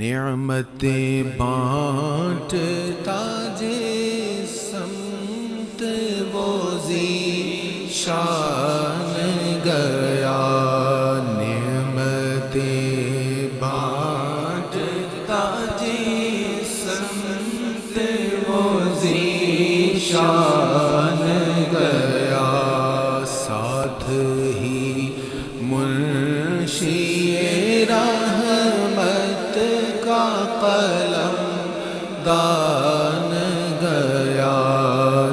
نعمتیں بانٹتا جس سمت وہ ذی شان گیا، نعمتیں بانٹتا جس سمت وہ ذی شان گیا، ساتھ ہی منشی رحمت کا قلم دان گیا،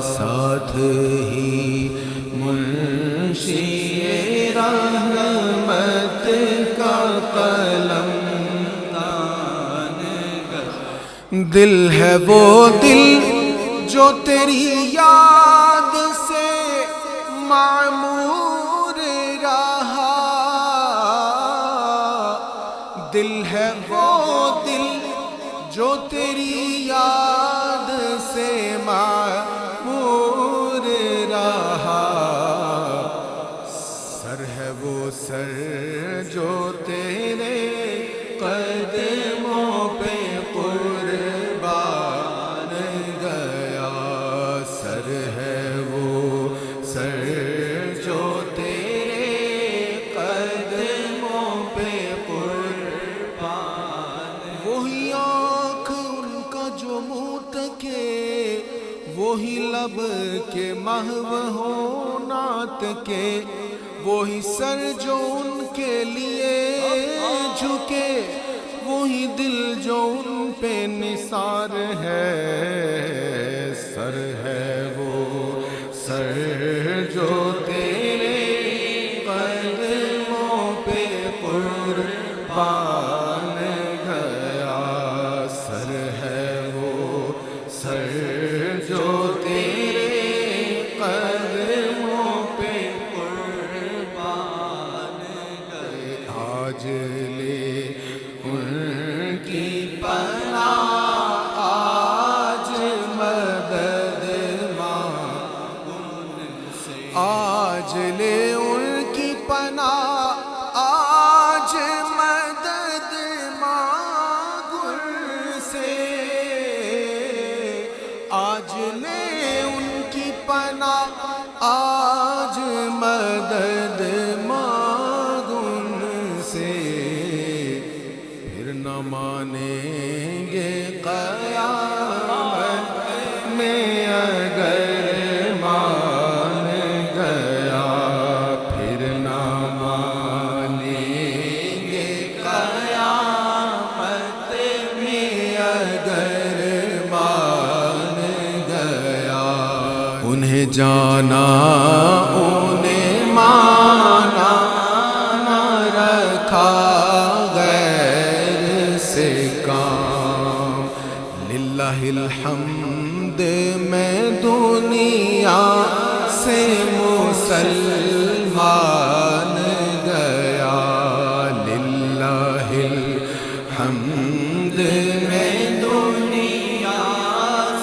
ساتھ ہی منشی رحمت کا قلم دان گیا۔ دل ہے وہ دل جو تیری یاد سے معمور رہا، دل ہے وہ دل جو تیری یاد سے معمور رہا، سر ہے وہ سر جو تیرے قدموں پہ قربان گیا، سر ہے وہ سر جو تیرے قدموں پہ وہی آنکھ ان کا جو منہ تکے، وہی لب کے محو ہو نعت کے، وہی سر جو ان کے لیے جھکے، وہی دل جو ان پہ نثار ہے، سر ہے وہ سر جو تیرے قدموں پہ قربان سر جو تیرے قدموں پہ قربان گئے، آج لے ان کی پناہ، آج مدد مانگ ان سے، آج لے ان کی پناہ، آج مدد مانگ ان سے، آج لے ان کی پناہ، آج مدد مانگ ان سے، پھر نہ مانیں گے قیامت میں اگر مان گیا، پھر نہ مانیں گے قیامت میں اگر انہیں جانا انہیں مانا، نہ رکھا غیر سے کام، للہ الحمد میں دنیا سے مسلمان گیا، للہ الحمد میں دنیا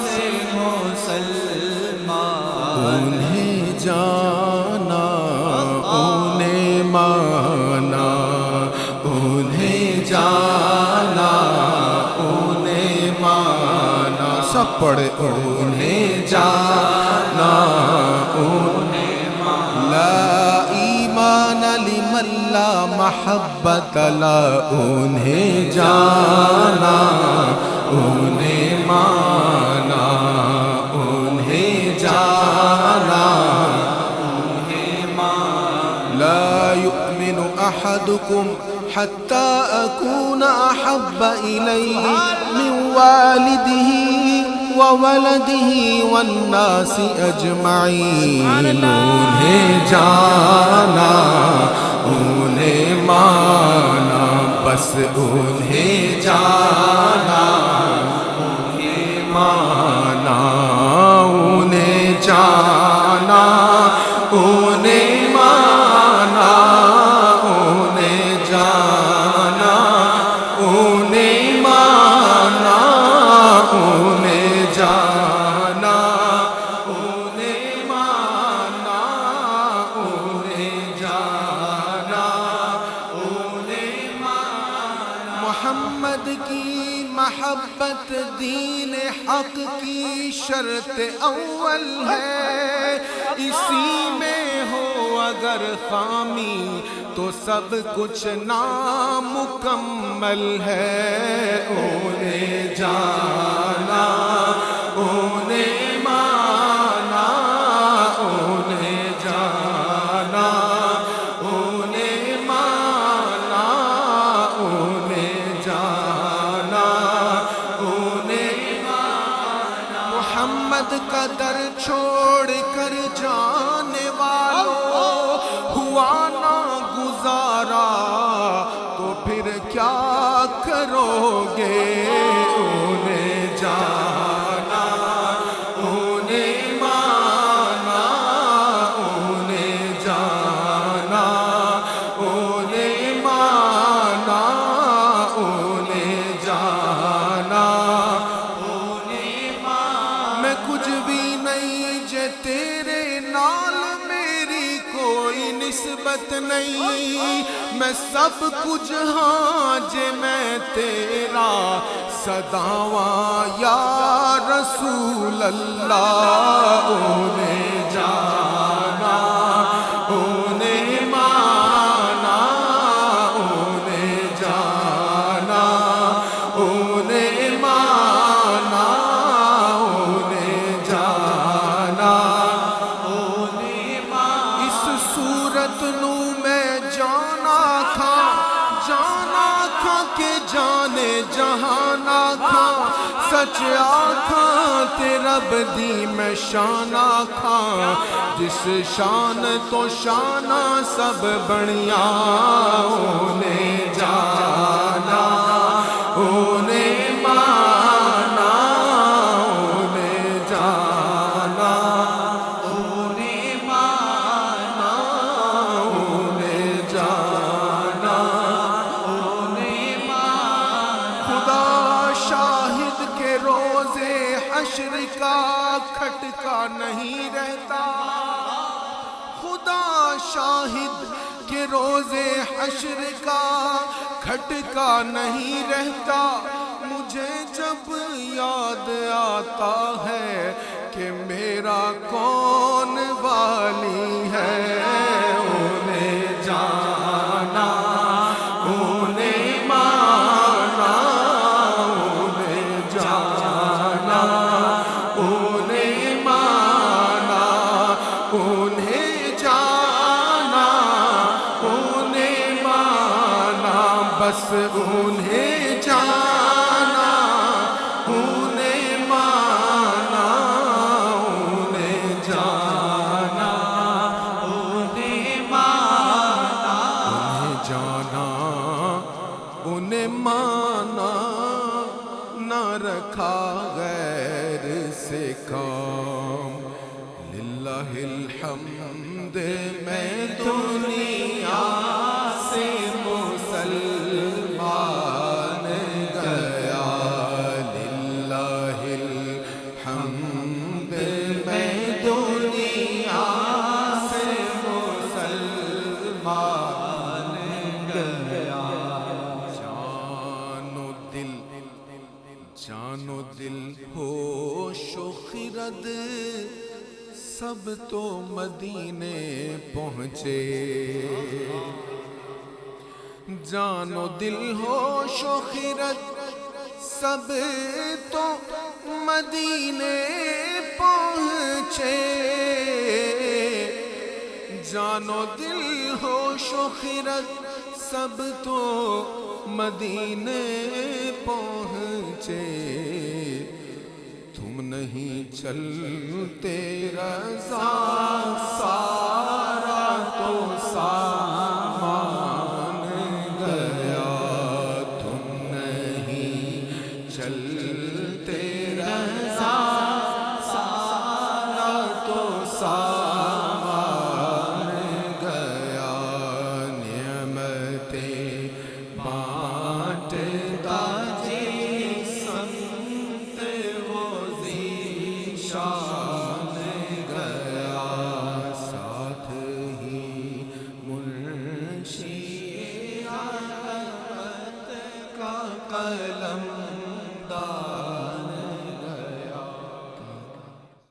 سے انہیں جانا انہیں مانا، انہیں جانا انہیں مانا، سب پڑھے انہیں جانا انہیں مانا، لا ایمان لمن لا محبت لا، انہیں جانا انہیں مانا، انہیں جانا انہیں مانا، لا یؤمن احدکم حتی اکون احب الیہ من والدہ وولدہ والناس اجمعین، انہیں جانا انہیں مانا، بس انہیں جانا انہیں مانا، انہیں جانا انہیں مانا، انہیں جانا انہیں مانا، انہیں جانا انہیں مانا، انہیں جانا انہیں مانا، محمد کی محبت دین حق کی شرط اول ہے، اسی میں ہو اگر خامی تو سب کچھ نامکمل ہے۔ انہیں جانا، انہیں مانا، انہیں جانا، انہیں مانا، انہیں جانا، انہیں مانا۔ محمد کا در چھوڑ کر جانے والوں ہوا نہ گزارا تو پھر کیا کرو گے؟ انہیں جانا، انہیں مانا، انہیں جانا، انہیں مانا، انہیں جانا، انہیں مانا۔ میں کچھ بھی نہیں جے تیرے نال میری کوئی نسبت نہیں، میں سب کچھ ہاں جے میں تیرا صداواں یا رسول اللہ۔ انہیں جانا، انہیں مانا، انہیں جانا، انہیں مانا، انہیں جانا، انہیں مانا۔ اس صورت نو میں جانا تھا، جانا تھا کہ جانے جہانا تھا، سچ آکھاں تے رب دی میں شانہ کھا، جس شان تو شانہ سب بڑیاں۔ انہیں جانا، انہیں مانا، انہیں جانا، انہیں مانا، انہیں جانا، انہیں مانا۔ خدا شاہد کے روزے حشر کا کھٹکا نہیں رہتا، خدا شاہد کے روزے حشر کا کھٹکا نہیں رہتا۔ مجھے جب یاد آتا ہے کہ میرا کون والی ہے۔ انہیں جانا، انہیں مانا، انہیں جانا، انہیں مانا، انہیں جانا، انہیں مانا، بس انہیں جانا، انہیں مانا، انہیں جانا، انہیں مانا، انہیں جانا، انہیں مانا، نہ رکھا غیر سے کام۔ للہ الحمد میں دنیا سے مسلمان گیا، للہ الحمد میں دنیا سے مسلمان گیا۔ جان و دل، جان و دل، ہوش و خرد سب تو مدینے پہنچے، جان و دل ہوش و خرد سب تو مدینے پہنچے، جان و دل ہوش و خرد سب تو مدینے پہنچے۔ تم نہیں چلتے رضا سارا تو سامان گیا، تم نہیں چلتے